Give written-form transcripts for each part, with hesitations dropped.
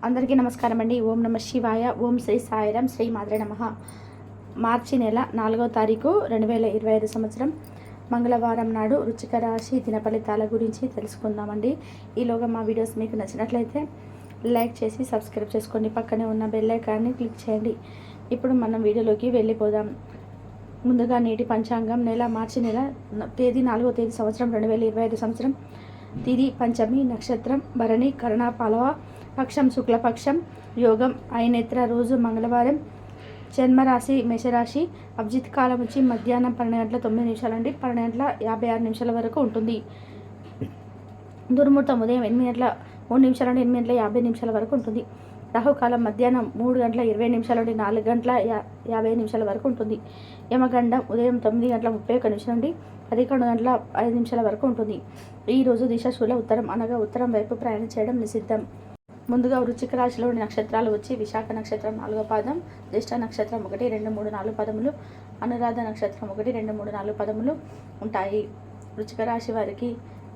అందరికీ నమస్కారం అండి. ఓం నమ శివాయ. ఓం శ్రీ సాయిరాం. శ్రీ మాత్రే నమః. మార్చి నెల 4వ తారీఖు 2025 సంవత్సరం మంగళవారం నాడు వృశ్చిక రాశి దిన ఫలితాల గురించి తెలుసుకుందామండి. ఈలోగా మా వీడియోస్ మీకు నచ్చినట్లయితే లైక్ చేసి సబ్స్క్రైబ్ చేసుకోండి. పక్కనే ఉన్న బెల్ ఐకాన్ని క్లిక్ చేయండి. ఇప్పుడు మనం వీడియోలోకి వెళ్ళిపోదాం. ముందుగా నేటి పంచాంగం మార్చి నెల తేదీ 4వ తేదీ సంవత్సరం 2025 సంవత్సరం తిది పంచమి, నక్షత్రం భరణి, కరణ, పాలవ, పక్షం శుక్లపక్షం, యోగం ఐనేత్ర, రోజు మంగళవారం, జన్మరాశి మేషరాశి, అభిజిత్ కాలం వచ్చి మధ్యాహ్నం 12:09 అండి 12:56 వరకు ఉంటుంది. దుర్ముహూర్తం ఉదయం 8:03 నుండి 8:50 వరకు ఉంటుంది. రాహుకాలం మధ్యాహ్నం 3:20 నుండి 4:50 వరకు ఉంటుంది. యమగండం ఉదయం 9:31 నుండి 11:05 వరకు ఉంటుంది. ఈరోజు దిశాశూల ఉత్తరం అనగా ఉత్తరం వైపు ప్రయాణం చేయడం నిషిద్ధం. ముందుగా వృశ్చిక రాశిలోని నక్షత్రాలు వచ్చి విశాఖ నక్షత్రం 4వ పాదం, జ్యేష్ఠ నక్షత్రం 1, 2, 3, 4 పదములు, అనురాధ నక్షత్రం 1, 2, 3, 4 పదములు ఉంటాయి. వృశ్చిక రాశి వారికి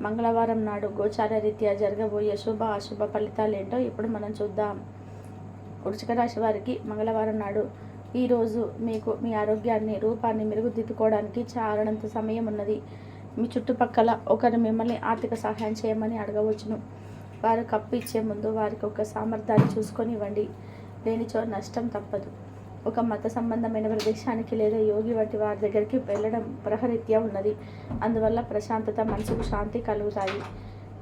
మంగళవారం నాడు గోచార రీత్యా జరగబోయే శుభ అశుభ ఫలితాలు ఏంటో ఇప్పుడు మనం చూద్దాం. వృశ్చిక రాశి వారికి మంగళవారం నాడు ఈరోజు మీకు మీ ఆరోగ్యాన్ని రూపాన్ని మెరుగుదిద్దుకోవడానికి చాలనంత సమయం ఉన్నది. మీ చుట్టుపక్కల ఒకరు మిమ్మల్ని ఆర్థిక సహాయం చేయమని అడగవచ్చును. వారు కప్పు ఇచ్చే ముందు వారికి ఒక సామర్థ్యాన్ని చూసుకొని ఇవ్వండి. లేనిచో నష్టం తప్పదు. ఒక మత సంబంధమైన ప్రదేశానికి లేదా యోగి వంటి వారి దగ్గరికి వెళ్ళడం గ్రహరీత్యా ఉన్నది. అందువల్ల ప్రశాంతత, మనసుకు శాంతి కలుగుతాయి.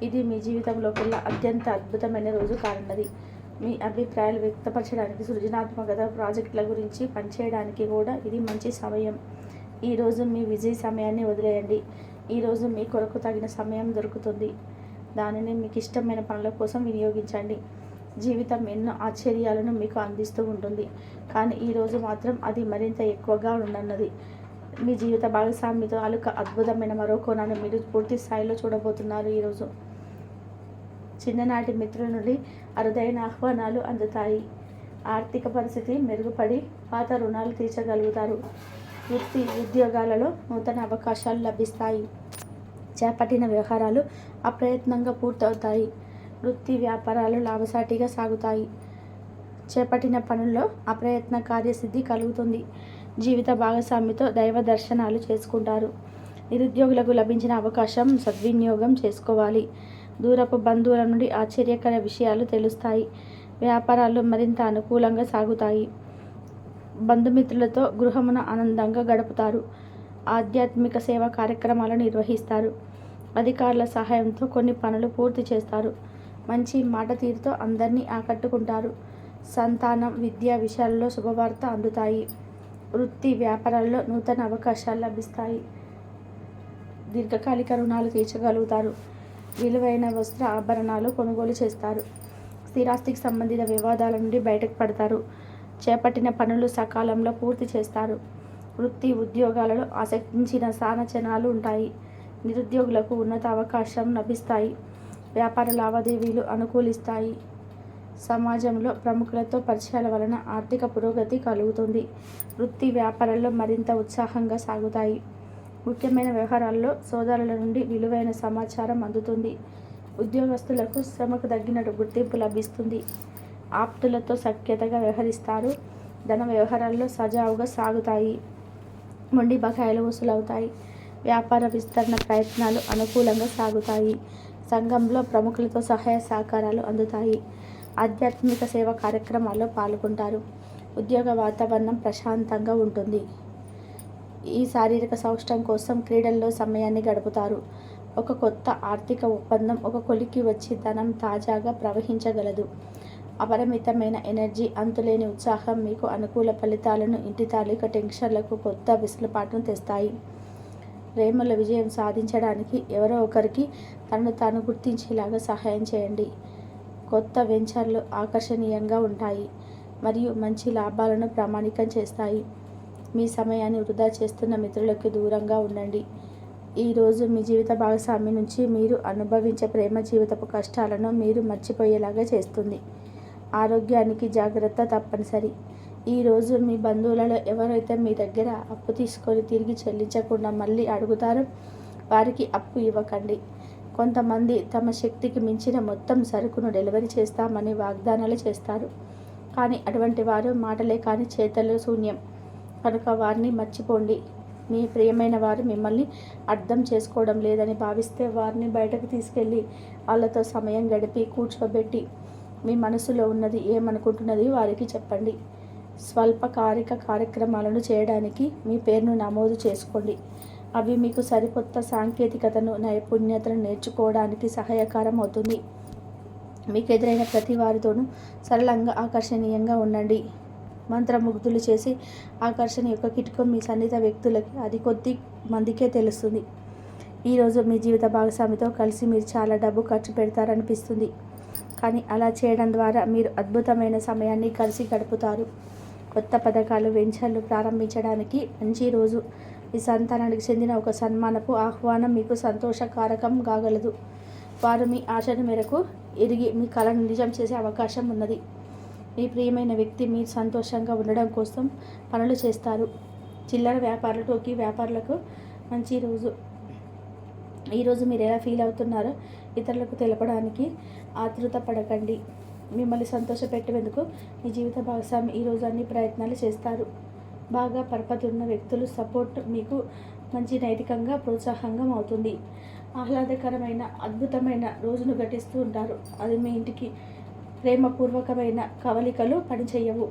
ఇది మీ జీవితంలోకెల్లా అత్యంత అద్భుతమైన రోజు కానున్నది. మీ అభిప్రాయాలు వ్యక్తపరచడానికి, సృజనాత్మకత ప్రాజెక్టుల గురించి పనిచేయడానికి కూడా ఇది మంచి సమయం. ఈరోజు మీ విజయ సమయాన్ని వదిలేయండి. ఈరోజు మీ కొరకు తగిన సమయం దొరుకుతుంది. దానిని మీకు ఇష్టమైన పనుల కోసం వినియోగించండి. జీవితం ఎన్నో ఆశ్చర్యాలను మీకు అందిస్తూ ఉంటుంది, కానీ ఈరోజు మాత్రం అది మరింత ఎక్కువగా ఉండనున్నది. మీ జీవిత భాగస్వామితో అద్భుతమైన మరో కోణాన్ని మీరు పూర్తి స్థాయిలో చూడబోతున్నారు. ఈరోజు చిన్ననాటి మిత్రుల నుండి అరుదైన ఆహ్వానాలు అందుతాయి. ఆర్థిక పరిస్థితి మెరుగుపడి పాత రుణాలు తీర్చగలుగుతారు. వృత్తి ఉద్యోగాలలో నూతన అవకాశాలు లభిస్తాయి. చేపట్టిన వ్యవహారాలు అప్రయత్నంగా పూర్తవుతాయి. వృత్తి వ్యాపారాలు లాభసాటిగా సాగుతాయి. చేపట్టిన పనుల్లో అప్రయత్న కార్యసిద్ధి కలుగుతుంది. జీవిత భాగస్వామితో దైవ దర్శనాలు చేసుకుంటారు. నిరుద్యోగులకు లభించిన అవకాశం సద్వినియోగం చేసుకోవాలి. దూరపు బంధువుల నుండి ఆశ్చర్యకర విషయాలు తెలుస్తాయి. వ్యాపారాలు మరింత అనుకూలంగా సాగుతాయి. బంధుమిత్రులతో గృహమున ఆనందంగా గడుపుతారు. ఆధ్యాత్మిక సేవా కార్యక్రమాలను నిర్వహిస్తారు. అధికారుల సహాయంతో కొన్ని పనులు పూర్తి చేస్తారు. మంచి మాట తీరుతో అందరినీ ఆకట్టుకుంటారు. సంతానం, విద్యా విషయాల్లో శుభవార్త అందుతాయి. వృత్తి వ్యాపారాల్లో నూతన అవకాశాలు లభిస్తాయి. దీర్ఘకాలిక రుణాలు తీర్చగలుగుతారు. విలువైన వస్త్ర ఆభరణాలు కొనుగోలు చేస్తారు. స్థిరాస్తికి సంబంధిత వివాదాల నుండి బయటకు పడతారు. చేపట్టిన పనులు సకాలంలో పూర్తి చేస్తారు. వృత్తి ఉద్యోగాలలో ఆసక్తించిన సానచనాలు ఉంటాయి. నిరుద్యోగులకు ఉన్నత అవకాశం లభిస్తాయి. వ్యాపార లావాదేవీలు అనుకూలిస్తాయి. సమాజంలో ప్రముఖులతో పరిచయాల వలన ఆర్థిక పురోగతి కలుగుతుంది. వృత్తి వ్యాపారాల్లో మరింత ఉత్సాహంగా సాగుతాయి. ముఖ్యమైన వ్యవహారాల్లో సోదరుల నుండి విలువైన సమాచారం అందుతుంది. ఉద్యోగస్తులకు శ్రమకు తగ్గినట్టు గుర్తింపు లభిస్తుంది. ఆప్తులతో సఖ్యతగా వ్యవహరిస్తారు. ధన వ్యవహారాల్లో సజావుగా సాగుతాయి. మొండి బకాయిలు వసూలవుతాయి. వ్యాపార విస్తరణ ప్రయత్నాలు అనుకూలంగా సాగుతాయి. సంఘంలో ప్రముఖులతో సహాయ సహకారాలు అందుతాయి. ఆధ్యాత్మిక సేవా కార్యక్రమాల్లో పాల్గొంటారు. ఉద్యోగ వాతావరణం ప్రశాంతంగా ఉంటుంది. ఈ శారీరక సౌష్ఠవం కోసం క్రీడల్లో సమయాన్ని గడుపుతారు. ఒక కొత్త ఆర్థిక ఒప్పందం ఒక కొలికి వచ్చి ధనం తాజాగా ప్రవహించగలదు. అపరిమితమైన ఎనర్జీ, అంతులేని ఉత్సాహం మీకు అనుకూల ఫలితాలను, ఇంటి తాలూకా టెన్షన్లకు కొత్త వెసులుబాటును తెస్తాయి. ప్రేమలో విజయం సాధించడానికి ఎవరో ఒకరికి తనను తాను గుర్తించేలాగా సహాయం చేయండి. కొత్త వెంచర్లు ఆకర్షణీయంగా ఉంటాయి మరియు మంచి లాభాలను ప్రామాణికం చేస్తాయి. మీ సమయాన్ని వృధా చేస్తున్న మిత్రులకు దూరంగా ఉండండి. ఈరోజు మీ జీవిత భాగస్వామి నుంచి మీరు అనుభవించే ప్రేమ జీవితపు కష్టాలను మీరు మర్చిపోయేలాగా చేస్తుంది. ఆరోగ్యానికి జాగ్రత్త తప్పనిసరి. ఈరోజు మీ బంధువులలో ఎవరైతే మీ దగ్గర అప్పు తీసుకొని తిరిగి చెల్లించకుండా మళ్ళీ అడుగుతారో వారికి అప్పు ఇవ్వకండి. కొంతమంది తమ శక్తికి మించిన మొత్తం సరుకును డెలివరీ చేస్తామని వాగ్దానాలు చేస్తారు. కానీ అటువంటి వారు మాటలే కానీ చేతలు శూన్యం. కనుక వారిని మర్చిపోండి. మీ ప్రియమైన వారు మిమ్మల్ని అర్థం చేసుకోవడం లేదని భావిస్తే వారిని బయటకు తీసుకెళ్ళి వాళ్ళతో సమయం గడిపి కూర్చోబెట్టి మీ మనసులో ఉన్నది ఏమనుకుంటున్నది వారికి చెప్పండి. స్వల్పకాలిక కార్యక్రమాలను చేయడానికి మీ పేరును నమోదు చేసుకోండి. అవి మీకు సరికొత్త సాంకేతికతను నైపుణ్యతను నేర్చుకోవడానికి సహాయకరం అవుతుంది. మీకు ఎదురైన ప్రతి వారితోనూ సరళంగా ఆకర్షణీయంగా ఉండండి. మంత్రముగ్ధులు చేసి ఆకర్షణ యొక్క కిటుకు మీ సన్నిహిత వ్యక్తులకి అది కొద్ది మందికే తెలుస్తుంది. ఈరోజు మీ జీవిత భాగస్వామితో కలిసి మీరు చాలా డబ్బు ఖర్చు పెడతారనిపిస్తుంది. కానీ అలా చేయడం ద్వారా మీరు అద్భుతమైన సమయాన్ని కలిసి గడుపుతారు. కొత్త పథకాలు వెంచర్లు ప్రారంభించడానికి మంచి రోజు. మీ సంతానానికి చెందిన ఒక సన్మానపు ఆహ్వానం మీకు సంతోషకారకం కాగలదు. వారు మీ ఆశల మేరకు ఎరిగి మీ కళను నిజం చేసే అవకాశం ఉన్నది. మీ ప్రియమైన వ్యక్తి మీరు సంతోషంగా ఉండడం కోసం పనులు చేస్తారు. చిల్లర వ్యాపారులకి వ్యాపారులకు మంచి రోజు. ఈరోజు మీరు ఎలా ఫీల్ అవుతున్నారో ఇతరులకు తెలపడానికి ఆతృత పడకండి. మిమ్మల్ని సంతోషపెట్టేందుకు మీ జీవిత భాగస్వామి ఈరోజు అన్ని ప్రయత్నాలు చేస్తారు. బాగా పరపతి ఉన్న వ్యక్తులు సపోర్ట్ మీకు మంచి నైతికంగా ప్రోత్సాహంగా అవుతుంది. ఆహ్లాదకరమైన అద్భుతమైన రోజును గడిస్తూ ఉంటారు. అది మీ ఇంటికి ప్రేమపూర్వకమైన కవలికలు పనిచేయవు.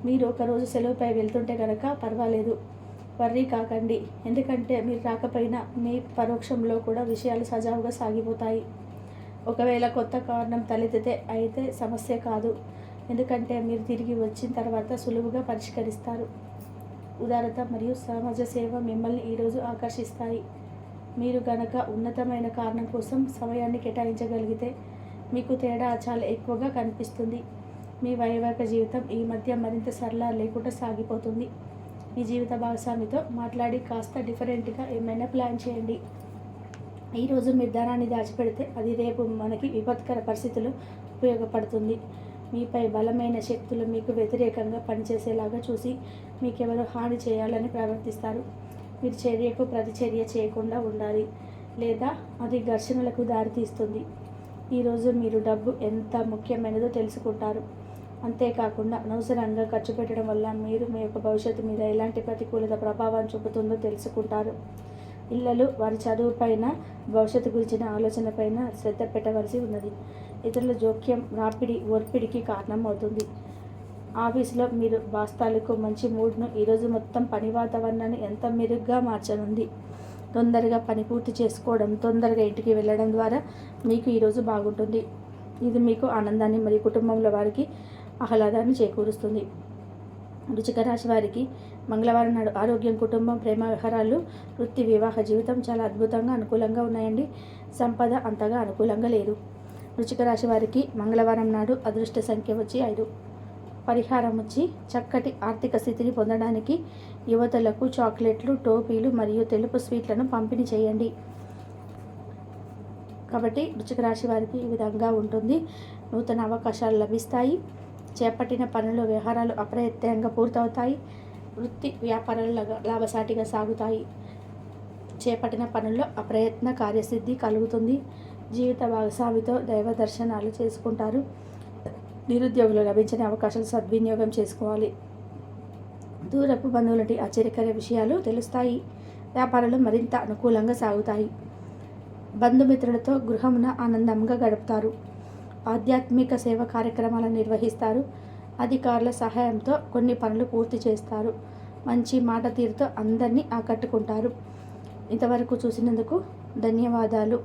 మీరు ఒకరోజు సెలవుపై వెళ్తుంటే కనుక పర్వాలేదు, వర్రీ కాకండి. ఎందుకంటే మీరు రాకపోయినా మీ పరోక్షంలో కూడా విషయాలు సజావుగా సాగిపోతాయి. ఒకవేళ కొత్త కారణం తలెత్తితే అయితే సమస్య కాదు. ఎందుకంటే మీరు తిరిగి వచ్చిన తర్వాత సులువుగా పరిష్కరిస్తారు. ఉదారత మరియు సమాజ సేవ మిమ్మల్ని ఈరోజు ఆకర్షిస్తాయి. మీరు గనక ఉన్నతమైన కారణం కోసం సమయాన్ని కేటాయించగలిగితే మీకు తేడా చాలా ఎక్కువగా కనిపిస్తుంది. మీ వైవాహిక జీవితం ఈ మధ్య మరింత సరళ లేకుండా సాగిపోతుంది. మీ జీవిత భాగస్వామితో మాట్లాడి కాస్త డిఫరెంట్గా ఏమైనా ప్లాన్ చేయండి. ఈరోజు మీరు ధనాన్ని దాచిపెడితే అది రేపు మనకి విపత్కర పరిస్థితులు ఉపయోగపడుతుంది. మీపై బలమైన శక్తులు మీకు వ్యతిరేకంగా పనిచేసేలాగా చూసి మీకెవరో హాని చేయాలని ప్రవర్తిస్తారు. మీరు చర్యకు ప్రతిచర్య చేయకుండా ఉండాలి, లేదా అది ఘర్షణలకు దారితీస్తుంది. ఈరోజు మీరు డబ్బు ఎంత ముఖ్యమైనదో తెలుసుకుంటారు. అంతేకాకుండా అనవసరంగా ఖర్చు పెట్టడం వల్ల మీరు మీ యొక్క భవిష్యత్తు మీద ఎలాంటి ప్రతికూలత ప్రభావం చూపుతుందో తెలుసుకుంటారు. పిల్లలు వారి చదువుపైన భవిష్యత్తు గురించిన ఆలోచనపైన శ్రద్ధ పెట్టవలసి ఉన్నది. ఇతరుల జోక్యం ఒత్తిడికి కారణం అవుతుంది. ఆఫీసులో మీరు బాస్తాలకు మంచి మూడ్ను ఈరోజు మొత్తం పని వాతావరణాన్ని ఎంత మెరుగ్గా మార్చనుంది. తొందరగా పని పూర్తి చేసుకోవడం, తొందరగా ఇంటికి వెళ్ళడం ద్వారా మీకు ఈరోజు బాగుంటుంది. ఇది మీకు ఆనందాన్ని మరియు కుటుంబంలో వారికి ఆహ్లాదాన్ని చేకూరుస్తుంది. వృశ్చిక రాశి వారికి మంగళవారం నాడు ఆరోగ్యం, కుటుంబం, ప్రేమ వ్యవహారాలు, వృత్తి, వివాహ జీవితం చాలా అద్భుతంగా అనుకూలంగా ఉన్నాయండి. సంపద అంతగా అనుకూలంగా లేదు. వృశ్చిక రాశి వారికి మంగళవారం నాడు అదృష్ట సంఖ్య వచ్చి 5. పరిహారం వచ్చి చక్కటి ఆర్థిక స్థితిని పొందడానికి యువతలకు చాక్లెట్లు, టోపీలు మరియు తెలుపు స్వీట్లను పంపిణీ చేయండి. కాబట్టి వృశ్చిక రాశి వారికి ఈ విధంగా ఉంటుంది. నూతన అవకాశాలు లభిస్తాయి. చేపట్టిన పనులు, వ్యవహారాలు అప్రయత్నంగా పూర్తవుతాయి. వృత్తి వ్యాపారాలు లాభసాటిగా సాగుతాయి. చేపట్టిన పనుల్లో అప్రయత్న కార్యసిద్ధి కలుగుతుంది. జీవిత భాగస్వామితో దైవ దర్శనాలు చేసుకుంటారు. నిరుద్యోగులు లభించిన అవకాశాలు సద్వినియోగం చేసుకోవాలి. దూరపు బంధువులంటి ఆశ్చర్యకర విషయాలు తెలుస్తాయి. వ్యాపారాలు మరింత అనుకూలంగా సాగుతాయి. బంధుమిత్రులతో గృహమున ఆనందంగా గడుపుతారు. ఆధ్యాత్మిక సేవ కార్యక్రమాలను నిర్వహిస్తారు. అధికారుల సహాయంతో కొన్ని పనులు పూర్తి చేస్తారు. మంచి మాట తీరుతో అందరినీ ఆకట్టుకుంటారు. ఇంతవరకు చూసినందుకు ధన్యవాదాలు.